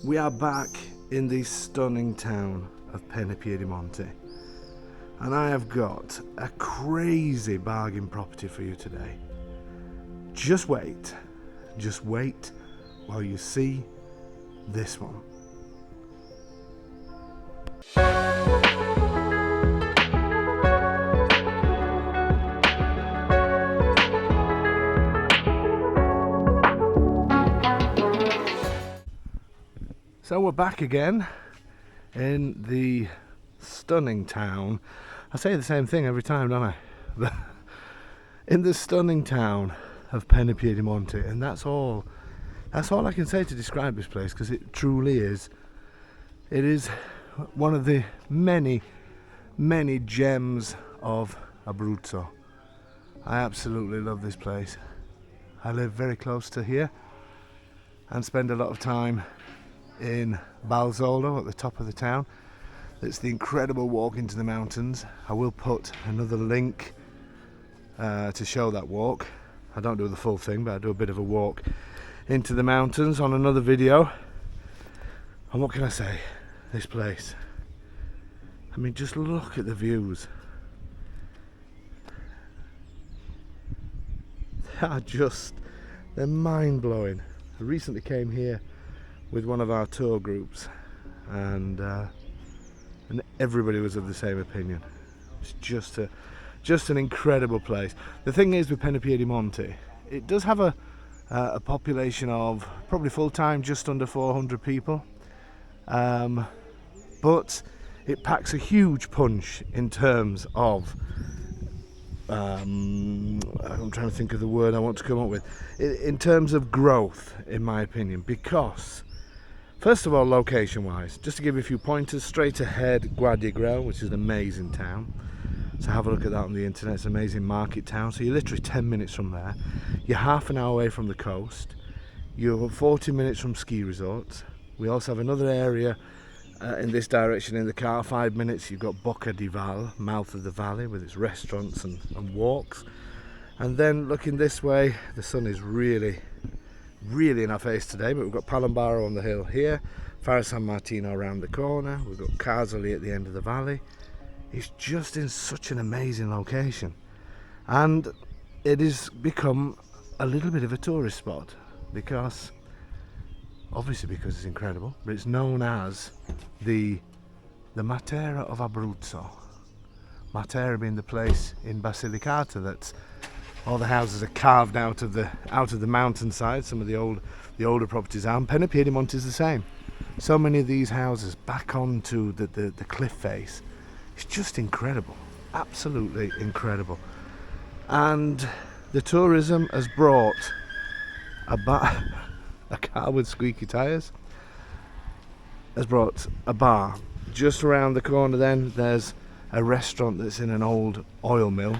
We are back in the stunning town of Piedemonte, and I have got a crazy bargain property for you today. Just wait while you see this one. So we're back again in the stunning town. I say the same thing every time, don't I? In the stunning town of Piedemonte, and that's all I can say to describe this place, because it truly is. It is one of the many gems of Abruzzo. I absolutely love this place. I live very close to here and spend a lot of time in Balzolo at the top of the town. It's the incredible walk into the mountains. I will put another link to show that walk. I don't do the full thing, but I do a bit of a walk into the mountains on another video. And what can I say? This place, I mean, just look at the views. They're mind-blowing. I recently came here with one of our tour groups, and everybody was of the same opinion. It's just an incredible place. The thing is with Piedemonte, it does have a population of probably full-time just under 400 people, but it packs a huge punch in terms of I'm trying to think of the word I want to come up with, in terms of growth, in my opinion, because first of all, location wise, just to give you a few pointers, straight ahead Guardigrel, which is an amazing town. So have a look at that on the internet. It's an amazing market town. So you're literally 10 minutes from there. You're half an hour away from the coast. You're 40 minutes from ski resorts. We also have another area in this direction in the car, 5 minutes. You've got Bocca di Val, mouth of the valley, with its restaurants and walks. And then looking this way, the sun is really in our face today, but we've got Palombaro on the hill here, Faro San Martino around the corner, we've got Casoli at the end of the valley. It's just in such an amazing location, and it has become a little bit of a tourist spot because it's incredible, but it's known as the Matera of Abruzzo. Matera being the place in Basilicata that's all the houses are carved out of the mountainside. Some of the older properties are. And Piedemonte is the same. So many of these houses back onto the cliff face. It's just incredible, absolutely incredible. And the tourism has brought a car with squeaky tyres. Has brought a bar. Just around the corner then there's a restaurant that's in an old oil mill.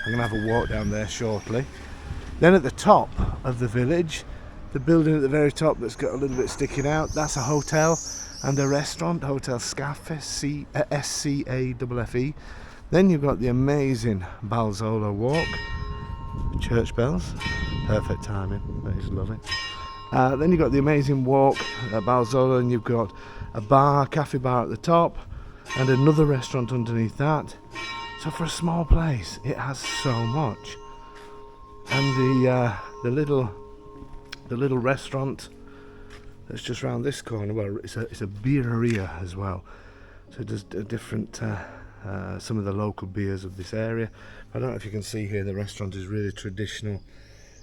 I'm going to have a walk down there shortly. Then at the top of the village, the building at the very top that's got a little bit sticking out, that's a hotel and a restaurant, Hotel Scaffe, SCAFFE. Then you've got the amazing Balzolo walk, church bells, perfect timing, I just love it. Then you've got the amazing walk at Balzolo, and you've got a cafe bar at the top and another restaurant underneath that. So for a small place, it has so much. And the little restaurant that's just around this corner, well, it's a beereria as well. So it does different some of the local beers of this area. I don't know if you can see here, the restaurant is really traditional.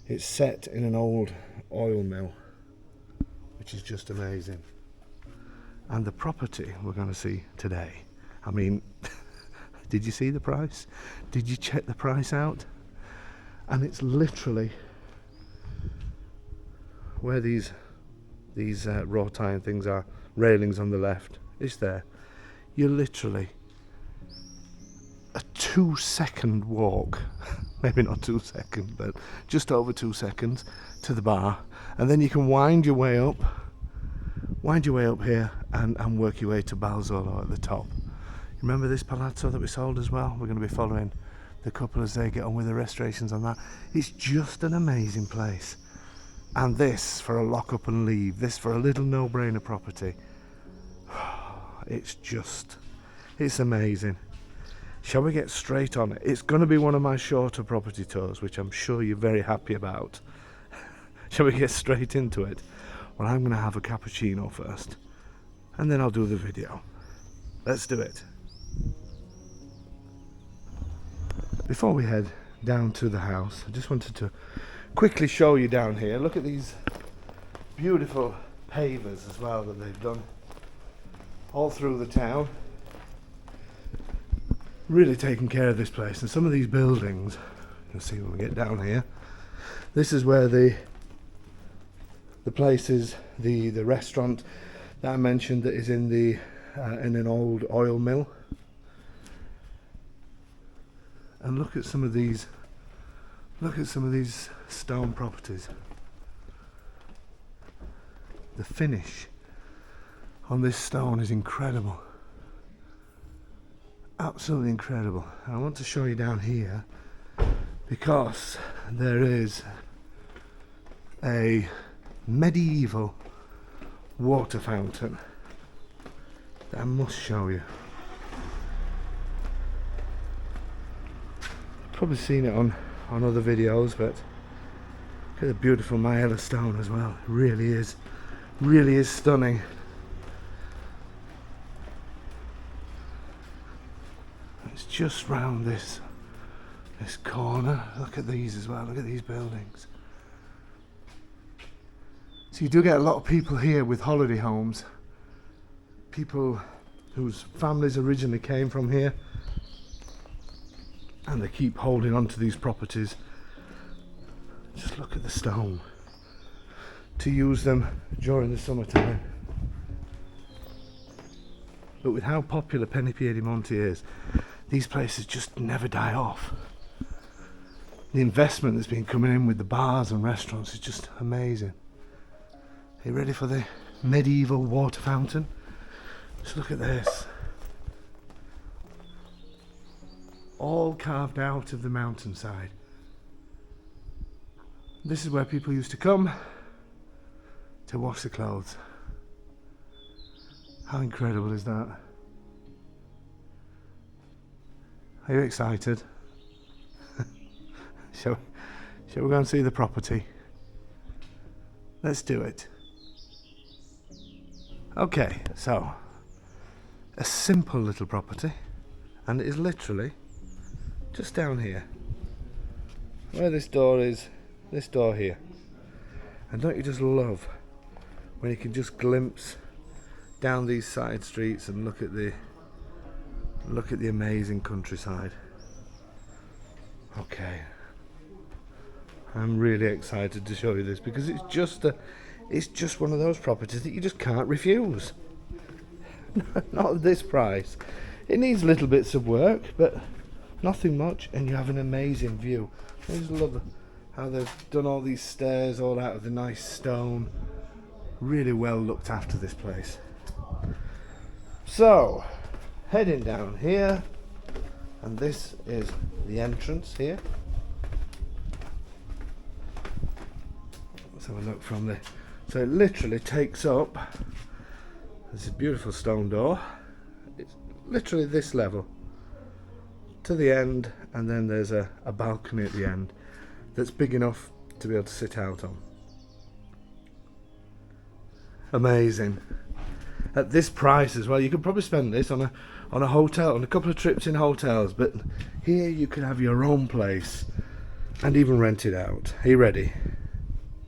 It's set in an old oil mill, which is just amazing. And the property we're going to see today, I mean, did you see the price? Did you check the price out? And it's literally where these raw tie things are, railings on the left, it's there. You're literally a 2-second walk, maybe not 2 seconds, but just over 2 seconds to the bar, and then you can wind your way up here and work your way to Balzolo at the top. Remember this palazzo that we sold as well? We're going to be following the couple as they get on with the restorations on that. It's just an amazing place. And this for a lock up and leave, this for a little no-brainer property. It's amazing. Shall we get straight on it? It's going to be one of my shorter property tours, which I'm sure you're very happy about. Shall we get straight into it? Well, I'm going to have a cappuccino first, and then I'll do the video. Let's do it. Before we head down to the house, I just wanted to quickly show you down here. Look at these beautiful pavers as well that they've done all through the town. Really taking care of this place. And some of these buildings, you'll see when we get down here, this is where the place is, the restaurant that I mentioned that is in the in an old oil mill. And look at some of these stone properties. The finish on this stone is incredible. Absolutely incredible. I want to show you down here because there is a medieval water fountain that I must show you. You've probably seen it on other videos, but look at the beautiful Mayella stone as well. It really is stunning. It's just round this corner. Look at these as well. Look at these buildings. So you do get a lot of people here with holiday homes, people whose families originally came from here, and they keep holding on to these properties. Just look at the stone, to use them during the summertime. But with how popular Penny Piedimonte is, these places just never die off. The investment that's been coming in with the bars and restaurants is just amazing. Are you ready for the medieval water fountain? Just look at this. All carved out of the mountainside. This is where people used to come to wash their clothes. How incredible is that? Are you excited? Shall we go and see the property? Let's do it. Okay, so a simple little property, and it is literally just down here where this door is, this door here. And don't you just love when you can just glimpse down these side streets and look at the amazing countryside. Okay, I'm really excited to show you this because it's just one of those properties that you just can't refuse. Not at this price. It needs little bits of work, but nothing much, and you have an amazing view. I just love how they've done all these stairs all out of the nice stone. Really well looked after, this place. So, heading down here, and this is the entrance here. Let's have a look from there. So it literally takes up, there's a beautiful stone door. It's literally this level to the end, and then there's a balcony at the end that's big enough to be able to sit out on. Amazing. At this price as well, you could probably spend this on a hotel, on a couple of trips in hotels, but here you can have your own place and even rent it out. Are you ready?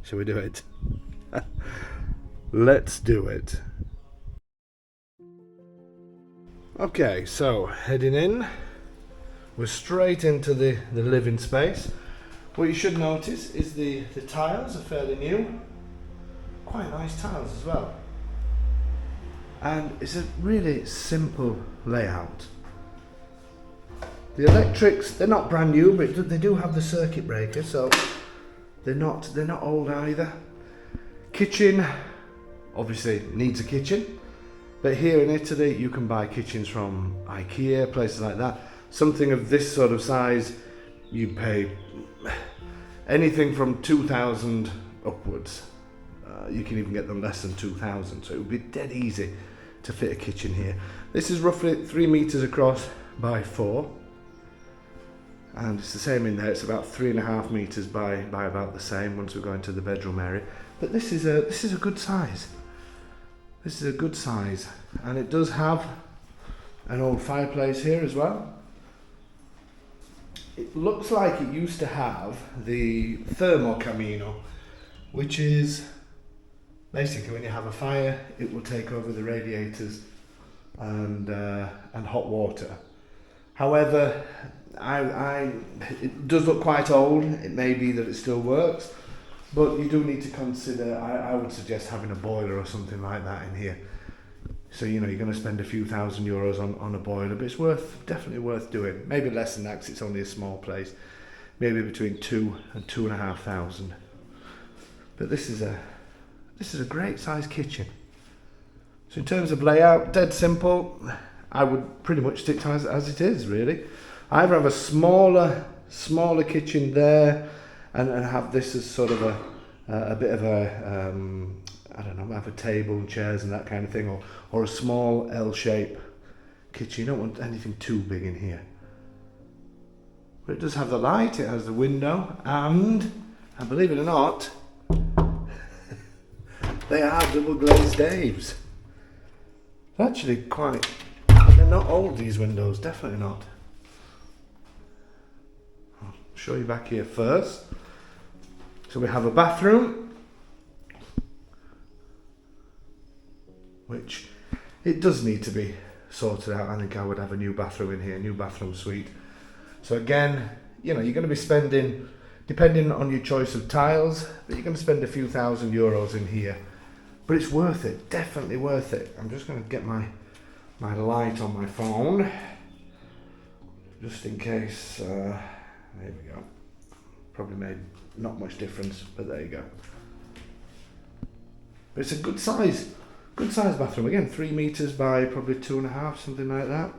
Shall we do it? Let's do it. Okay, so heading in, we're straight into the living space. What you should notice is the tiles are fairly new, quite nice tiles as well. And it's a really simple layout. The electrics, they're not brand new, but they do have the circuit breaker, so they're not old either. Kitchen, obviously needs a kitchen, but here in Italy you can buy kitchens from IKEA, places like that. Something of this sort of size, you pay anything from 2,000 upwards. You can even get them less than 2,000, so it would be dead easy to fit a kitchen here. This is roughly 3 meters across by 4, and it's the same in there. It's about 3.5 meters by about the same once we go into the bedroom area. But this is a good size. This is a good size, and it does have an old fireplace here as well. It looks like it used to have the thermal camino, which is basically when you have a fire, it will take over the radiators and hot water. However, it does look quite old. It may be that it still works, but you do need to consider, I would suggest having a boiler or something like that in here. So, you know, you're going to spend a few €1,000 on a boiler, but it's definitely worth doing. Maybe less than that, 'cause it's only a small place. Maybe between 2 and 2,500. But this is a great size kitchen. So in terms of layout, dead simple. I would pretty much stick to as it is, really. I either have a smaller kitchen there, and have this as sort of a bit of a I don't know, have a table and chairs and that kind of thing, or a small L-shape kitchen. You don't want anything too big in here. But it does have the light, it has the window, and believe it or not, they are double glazed Daves. They're actually they're not old, these windows, definitely not. I'll show you back here first. So we have a bathroom, which it does need to be sorted out. I think I would have a new bathroom in here, new bathroom suite. So again, you know, you're going to be spending, depending on your choice of tiles, but you're going to spend a few €1,000 in here. But it's worth it, definitely worth it. I'm just going to get my light on my phone, just in case. There we go. Probably made not much difference, but there you go. But it's a good size bathroom. Again, 3 meters by probably 2.5, something like that.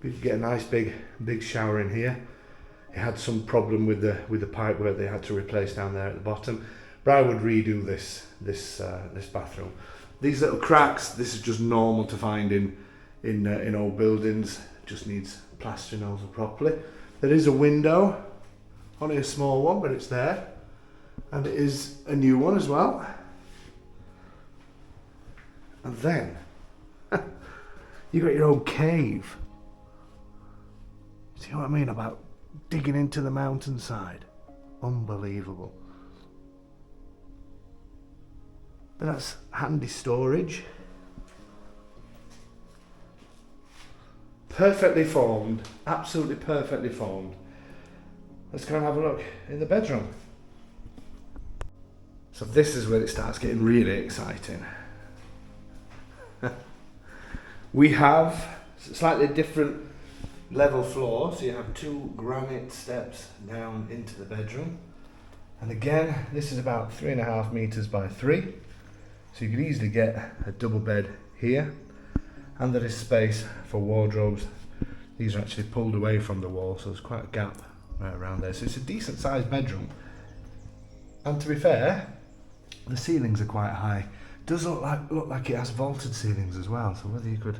You can get a nice big shower in here. It had some problem with the pipe where they had to replace down there at the bottom. But I would redo this bathroom. These little cracks, this is just normal to find in old buildings. Just needs plastering over properly. There is a window, only a small one, but it's there, and it is a new one as well. And then you got your own cave. See what I mean about digging into the mountainside? Unbelievable. But that's handy storage. Perfectly formed, absolutely perfectly formed. Let's go and have a look in the bedroom. So this is where it starts getting really exciting. We have slightly different level floor, so you have 2 granite steps down into the bedroom. And again, this is about 3.5 meters by 3. So you could easily get a double bed here, and there is space for wardrobes. These are actually pulled away from the wall, so there's quite a gap right around there. So it's a decent sized bedroom. And to be fair, the ceilings are quite high. Does look like it has vaulted ceilings as well, so whether you could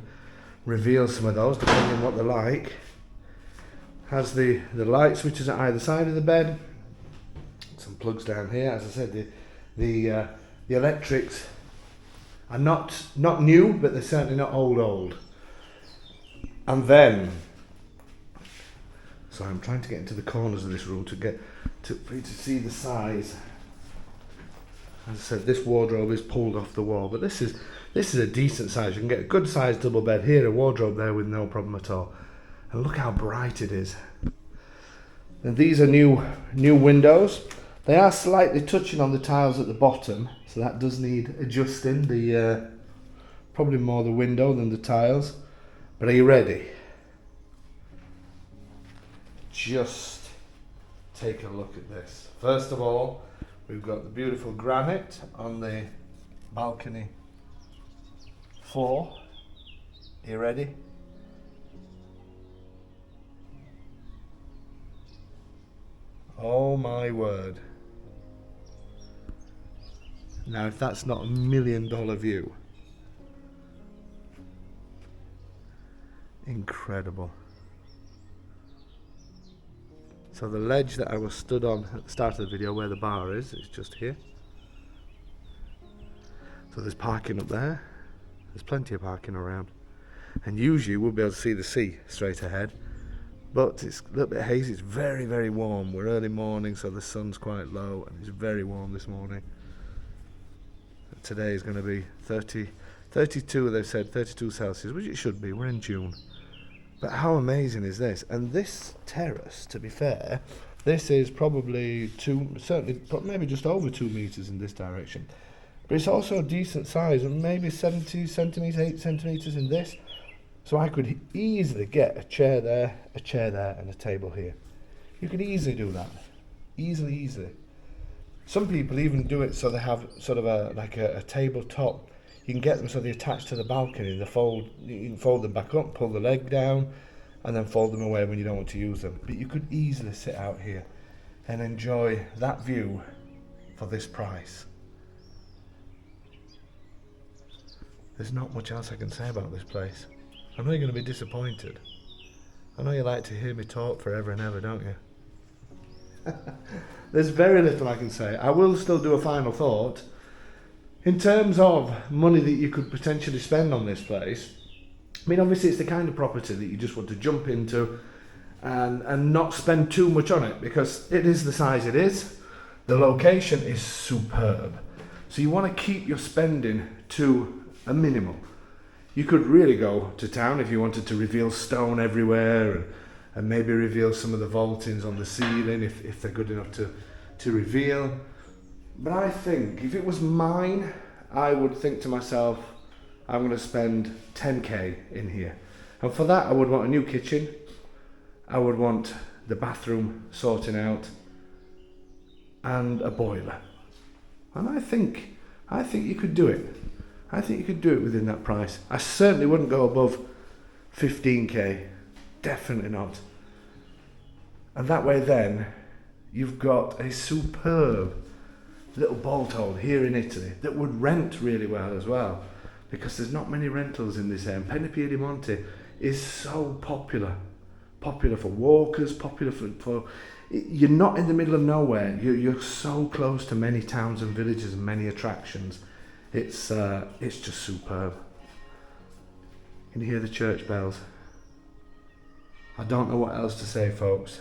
reveal some of those depending on what they're like. Has the light switches at either side of the bed, some plugs down here. As I said, the electrics are not new, but they're certainly not old. And then, so I'm trying to get into the corners of this room for you to see the size. As I said, this wardrobe is pulled off the wall, but this is a decent size. You can get a good sized double bed here, a wardrobe there with no problem at all. And look how bright it is. And these are new windows. They are slightly touching on the tiles at the bottom, so that does need adjusting. Probably more the window than the tiles. But are you ready? Just take a look at this. First of all, we've got the beautiful granite on the balcony floor. Are you ready? Oh my word. Now, if that's not $1 million view, incredible. So the ledge that I was stood on at the start of the video, where the bar is, it's just here. So there's parking up there. There's plenty of parking around. And usually we'll be able to see the sea straight ahead. But it's a little bit hazy. It's very, very warm. We're early morning, so the sun's quite low, and it's very warm this morning. Today is going to be 32, they've said, 32 Celsius, which it should be. We're in June. But how amazing is this? And this terrace, to be fair, this is probably maybe just over 2 meters in this direction. But it's also a decent size, and maybe 70 centimeters, 8 centimeters in this. So I could easily get a chair there, and a table here. You could easily do that. Easily. Some people even do it so they have sort of a tabletop. You can get them so they attach to the balcony. You can fold them back up, pull the leg down, and then fold them away when you don't want to use them. But you could easily sit out here and enjoy that view for this price. There's not much else I can say about this place. I know you're going to be disappointed. I know you like to hear me talk forever and ever, don't you? There's very little I can say. I will still do a final thought. In terms of money that you could potentially spend on this place, I mean, obviously it's the kind of property that you just want to jump into and not spend too much on it, because it is the size it is. The location is superb. So you want to keep your spending to a minimum. You could really go to town if you wanted to reveal stone everywhere and maybe reveal some of the vaultings on the ceiling if they're good enough to reveal. But I think if it was mine, I would think to myself, I'm going to spend 10k in here. And for that, I would want a new kitchen. I would want the bathroom sorting out and a boiler. And I think you could do it. I think you could do it within that price. I certainly wouldn't go above 15k. Definitely not. And that way then, you've got a superb little bolt hole here in Italy that would rent really well as well, because there's not many rentals in this area. Piedimonte is so popular for walkers, popular for you're not in the middle of nowhere. You're so close to many towns and villages and many attractions. It's just superb. Can you hear the church bells? I don't know what else to say, folks.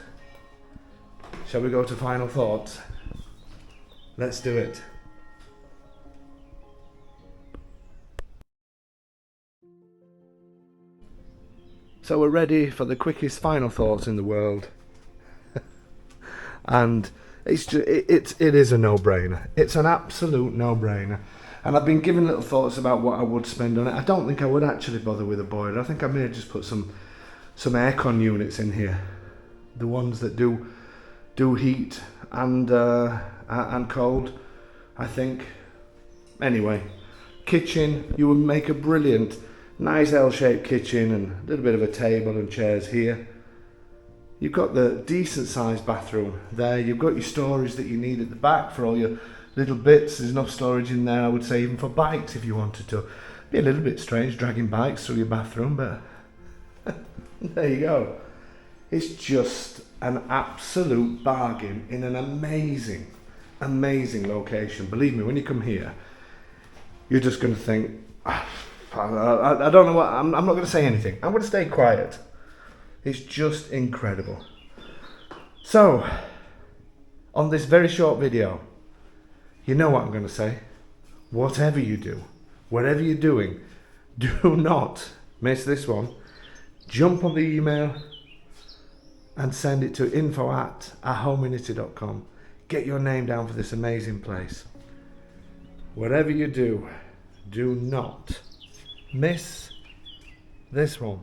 Shall we go to final thoughts? Let's do it. So we're ready for the quickest final thoughts in the world. And it is a no-brainer. It's an absolute no-brainer. And I've been giving little thoughts about what I would spend on it. I don't think I would actually bother with a boiler. I think I may just put some aircon units in here. The ones that do heat and cold, I think. Anyway, kitchen, you would make a brilliant, nice L-shaped kitchen and a little bit of a table and chairs here. You've got the decent sized bathroom there. You've got your storage that you need at the back for all your little bits. There's enough storage in there, I would say, even for bikes if you wanted to. Be a little bit strange dragging bikes through your bathroom, but there you go. It's just an absolute bargain in an amazing location. Believe me, when you come here, you're just going to think, I don't know what, I'm not going to say anything. I'm going to stay quiet. It's just incredible. So, on this very short video, you know what I'm going to say. Whatever you do, whatever you're doing, do not miss this one. Jump on the email and send it to info@ahomeinitaly.com. Get your name down for this amazing place. Whatever you do, do not miss this one.